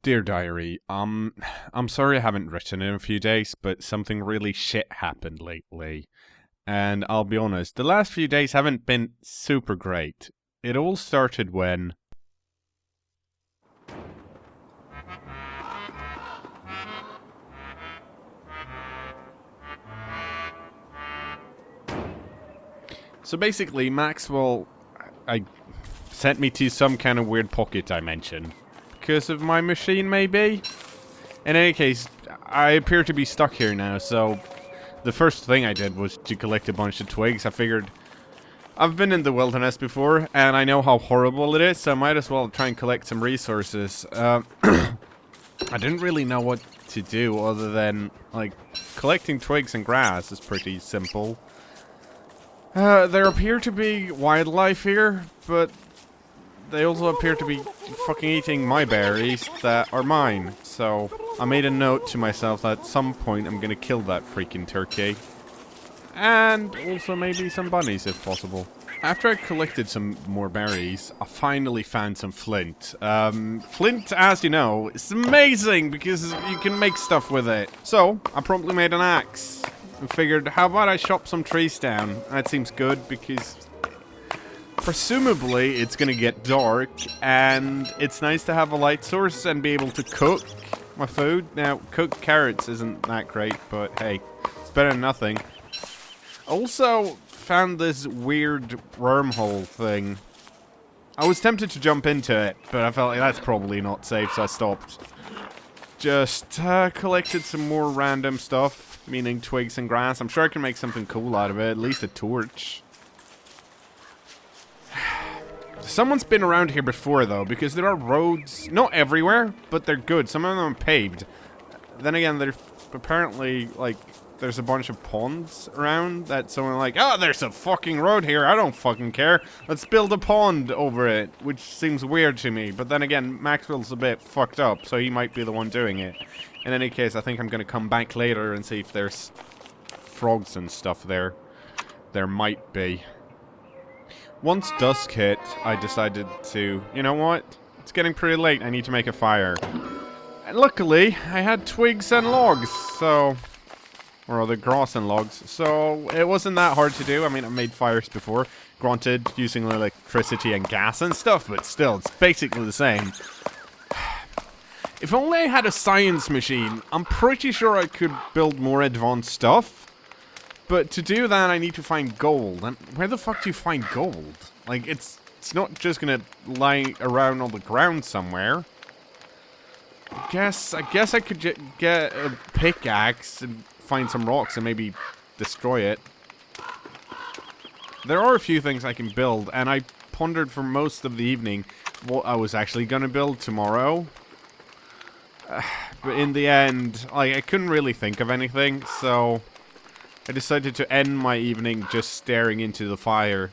Dear Diary, I'm sorry I haven't written in a few days, but something really shit happened lately. And I'll be honest, the last few days haven't been super great. It all started when... So basically, Maxwell, I sent me to some kind of weird pocket dimension. Because of my machine, maybe? In any case, I appear to be stuck here now, so the first thing I did was to collect a bunch of twigs. I figured I've been in the wilderness before, and I know how horrible it is, so I might as well try and collect some resources. I didn't really know what to do other than, like, collecting twigs and grass is pretty simple. There appear to be wildlife here, but they also appear to be fucking eating my berries that are mine. So I made a note to myself that at some point I'm gonna kill that freaking turkey. And also maybe some bunnies if possible. After I collected some more berries, I finally found some flint. Flint, as you know, is amazing because you can make stuff with it. So I promptly made an axe and figured, how about I chop some trees down? That seems good because presumably it's gonna get dark, and it's nice to have a light source and be able to cook my food. Now, cooked carrots isn't that great, but hey, it's better than nothing. Also, found this weird wormhole thing. I was tempted to jump into it, but I felt like that's probably not safe, so I stopped. Just collected some more random stuff, meaning twigs and grass. I'm sure I can make something cool out of it, at least a torch. Someone's been around here before, though, because there are roads, not everywhere, but they're good. Some of them are paved. Then again, there's apparently, like, there's a bunch of ponds around that someone like, oh, there's a fucking road here, I don't fucking care. Let's build a pond over it, which seems weird to me. But then again, Maxwell's a bit fucked up, so he might be the one doing it. In any case, I think I'm gonna come back later and see if there's frogs and stuff there. There might be. Once dusk hit, I decided to, you know what? It's getting pretty late, I need to make a fire. And luckily, I had twigs and logs, so... or other grass and logs, so it wasn't that hard to do. I mean, I've made fires before, granted, using electricity and gas and stuff, but still, it's basically the same. If only I had a science machine, I'm pretty sure I could build more advanced stuff. But to do that, I need to find gold. And where the fuck do you find gold? Like, it's not just gonna lie around on the ground somewhere. I guess I could get a pickaxe and find some rocks and maybe destroy it. There are a few things I can build, and I pondered for most of the evening what I was actually gonna build tomorrow. But in the end, like, I couldn't really think of anything, so I decided to end my evening just staring into the fire.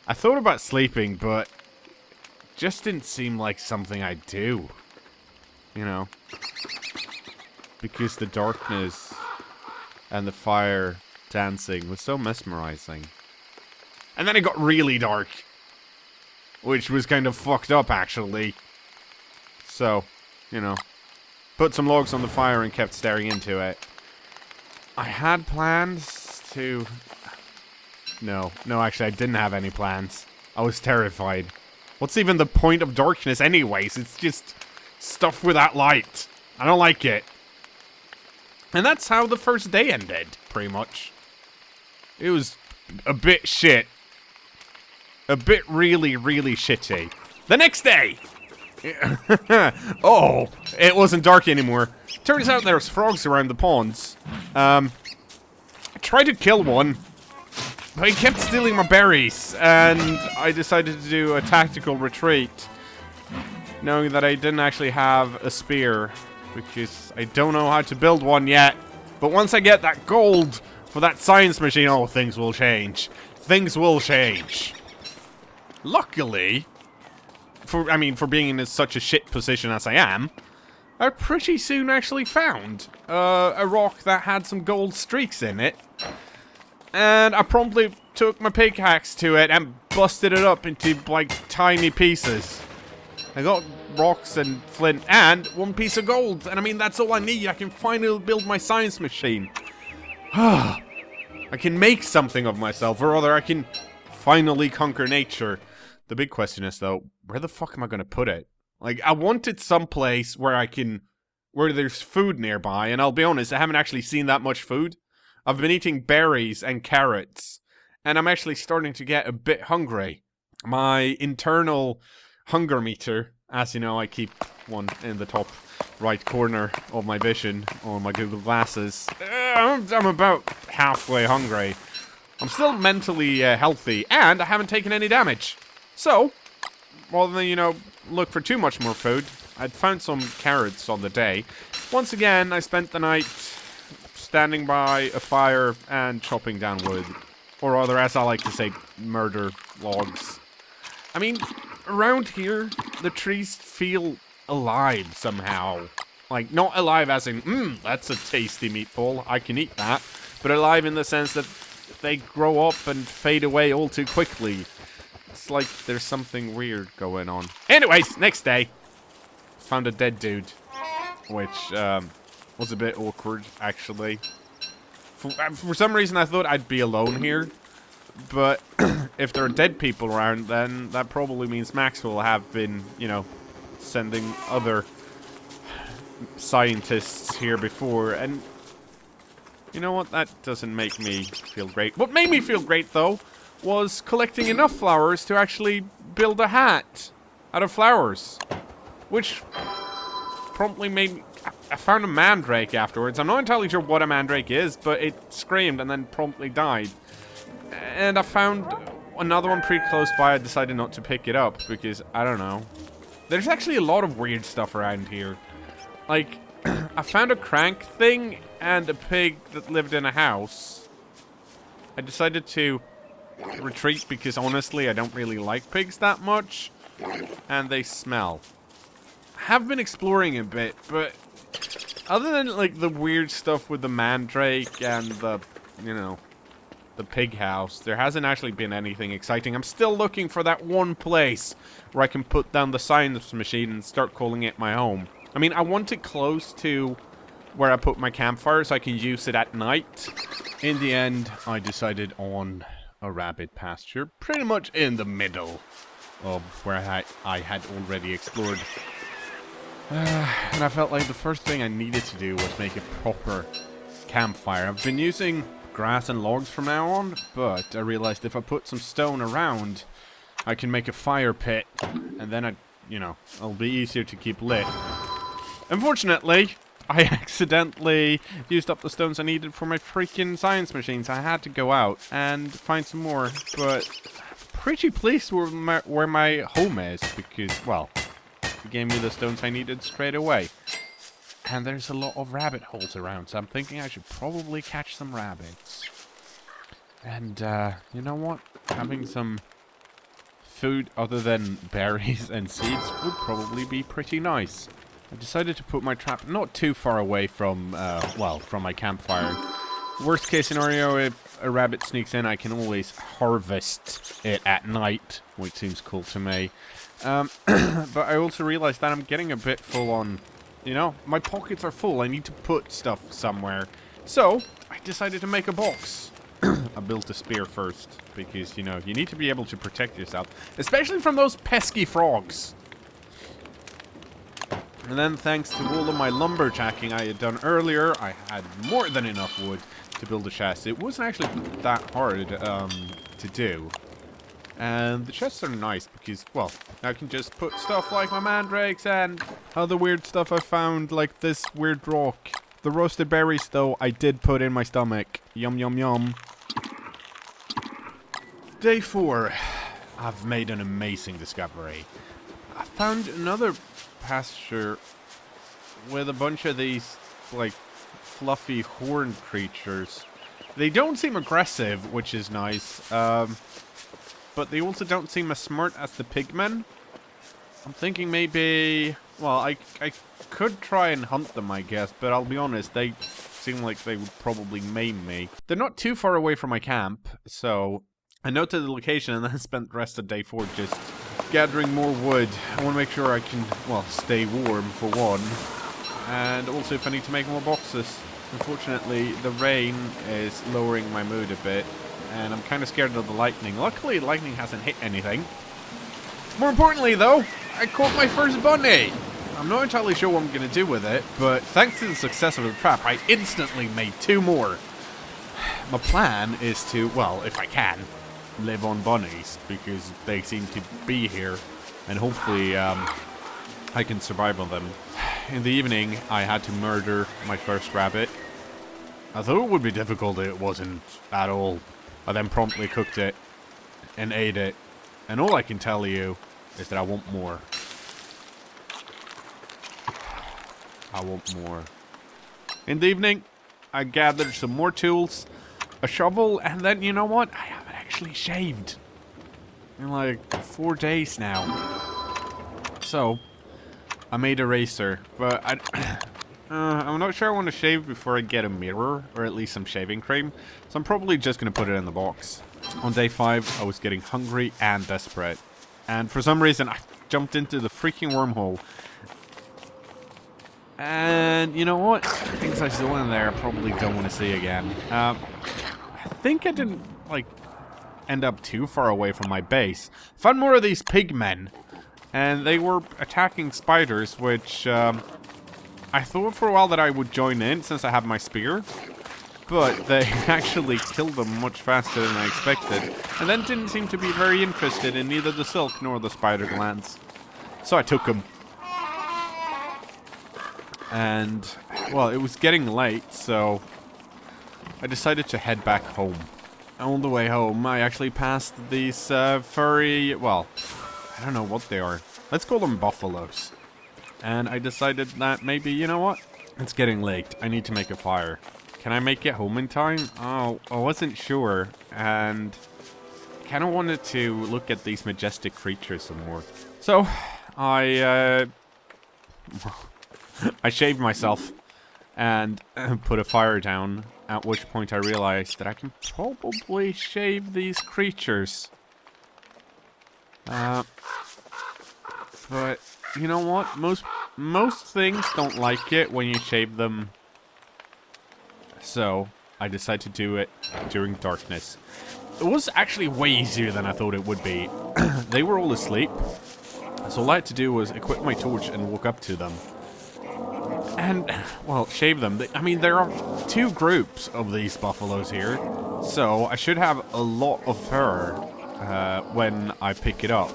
I thought about sleeping, but it just didn't seem like something I'd do. You know? Because the darkness and the fire dancing was so mesmerizing. And then it got really dark. Which was kind of fucked up, actually. So, you know. Put some logs on the fire and kept staring into it. I had plans to... No, actually, I didn't have any plans. I was terrified. What's even the point of darkness anyways? It's just stuff without light. I don't like it. And that's how the first day ended, pretty much. It was a bit shit. A bit really, really shitty. The next day! Oh, it wasn't dark anymore. Turns out there's frogs around the ponds. I tried to kill one, but he kept stealing my berries, and I decided to do a tactical retreat, knowing that I didn't actually have a spear, because I don't know how to build one yet. But once I get that gold for that science machine, oh, things will change. Things will change. Luckily, for being in such a shit position as I am, I pretty soon actually found a rock that had some gold streaks in it. And I promptly took my pickaxe to it and busted it up into, like, tiny pieces. I got rocks and flint and 1 piece of gold. And I mean, that's all I need. I can finally build my science machine. I can make something of myself, or rather, I can finally conquer nature. The big question is, though, where the fuck am I going to put it? Like, I wanted someplace where where there's food nearby, and I'll be honest, I haven't actually seen that much food. I've been eating berries and carrots, and I'm actually starting to get a bit hungry. My internal hunger meter, as you know, I keep one in the top right corner of my vision on my Google Glasses. I'm about halfway hungry. I'm still mentally healthy, and I haven't taken any damage. So, rather than, look for too much more food, I'd found some carrots on the day. Once again, I spent the night standing by a fire and chopping down wood. Or rather, as I like to say, murder logs. I mean, around here, the trees feel alive somehow. Like, not alive as in, that's a tasty meatball, I can eat that. But alive in the sense that they grow up and fade away all too quickly. It's like there's something weird going on. Anyways, next day, found a dead dude. Which, was a bit awkward, actually. For some reason, I thought I'd be alone here. But if there are dead people around, then that probably means Max will have been, sending other scientists here before. And you know what? That doesn't make me feel great. What made me feel great, though, was collecting enough flowers to actually build a hat out of flowers. Which promptly made me... I found a mandrake afterwards. I'm not entirely sure what a mandrake is, but it screamed and then promptly died. And I found another one pretty close by. I decided not to pick it up because, I don't know. There's actually a lot of weird stuff around here. Like, I found a crank thing and a pig that lived in a house. I decided to retreat because, honestly, I don't really like pigs that much. And they smell. I have been exploring a bit, but other than, like, the weird stuff with the mandrake and the, the pig house, there hasn't actually been anything exciting. I'm still looking for that one place where I can put down the science machine and start calling it my home. I mean, I want it close to where I put my campfire so I can use it at night. In the end, I decided on a rabbit pasture, pretty much in the middle of where I had already explored. And I felt like the first thing I needed to do was make a proper campfire. I've been using grass and logs from now on, but I realized if I put some stone around, I can make a fire pit, and then it'll be easier to keep lit. Unfortunately, I accidentally used up the stones I needed for my freaking science machines. I had to go out and find some more, but pretty pleased where my home is, because, well, it gave me the stones I needed straight away. And there's a lot of rabbit holes around, so I'm thinking I should probably catch some rabbits. And, you know what? Having some food other than berries and seeds would probably be pretty nice. I decided to put my trap not too far away from, from my campfire. Worst case scenario, if a rabbit sneaks in, I can always harvest it at night, which seems cool to me. But I also realized that I'm getting a bit full on, my pockets are full. I need to put stuff somewhere. So, I decided to make a box. I built a spear first, because, you need to be able to protect yourself, especially from those pesky frogs. And then, thanks to all of my lumberjacking I had done earlier, I had more than enough wood to build a chest. It wasn't actually that hard to do. And the chests are nice because, well, I can just put stuff like my mandrakes and other weird stuff I found, like this weird rock. The roasted berries, though, I did put in my stomach. Yum, yum, yum. Day 4. I've made an amazing discovery. I found another pasture with a bunch of these, like, fluffy horned creatures. They don't seem aggressive, which is nice. But they also don't seem as smart as the pigmen. I'm thinking maybe... Well, I could try and hunt them, I guess. But I'll be honest, they seem like they would probably maim me. They're not too far away from my camp. So I noted the location and then spent the rest of day 4 just gathering more wood. I want to make sure I can, well, stay warm for one. And also if I need to make more boxes. Unfortunately, the rain is lowering my mood a bit. And I'm kind of scared of the lightning. Luckily, lightning hasn't hit anything. More importantly, though, I caught my first bunny. I'm not entirely sure what I'm going to do with it, but thanks to the success of the trap, I instantly made 2 more. My plan is to, well, if I can, live on bunnies, because they seem to be here, and hopefully I can survive on them. In the evening, I had to murder my first rabbit. I thought it would be difficult, it wasn't at all. I then promptly cooked it and ate it, and all I can tell you is that I want more. I want more. In the evening, I gathered some more tools, a shovel, and then, you know what? I haven't actually shaved in like 4 days now. So, I made a razor, but I'm not sure I want to shave before I get a mirror, or at least some shaving cream. So I'm probably just going to put it in the box. On day 5, I was getting hungry and desperate. And for some reason, I jumped into the freaking wormhole. And you know what? Things I saw in there I probably don't want to see again. I think I didn't, like, end up too far away from my base. Found more of these pigmen. And they were attacking spiders, which I thought for a while that I would join in since I have my spear. But they actually killed them much faster than I expected. And then didn't seem to be very interested in neither the silk nor the spider glands. So I took them. And, well, it was getting late, so I decided to head back home. On the way home, I actually passed these furry, well, I don't know what they are. Let's call them buffaloes. And I decided that maybe, you know what? It's getting late. I need to make a fire. Can I make it home in time? Oh, I wasn't sure. And kind of wanted to look at these majestic creatures some more. So, I shaved myself and put a fire down, at which point I realized that I can probably shave these creatures. But you know what? Most things don't like it when you shave them. So I decided to do it during darkness. It was actually way easier than I thought it would be. They were all asleep. So all I had to do was equip my torch and walk up to them. And, well, shave them. I mean, there are 2 groups of these buffaloes here. So I should have a lot of fur when I pick it up.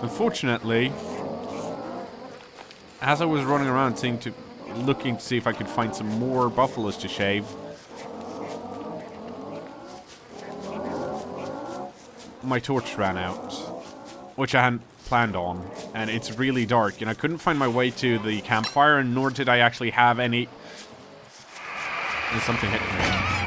Unfortunately, as I was running around looking to see if I could find some more buffaloes to shave, my torch ran out, which I hadn't planned on, and it's really dark, and I couldn't find my way to the campfire, and nor did I actually have any... And something hit me.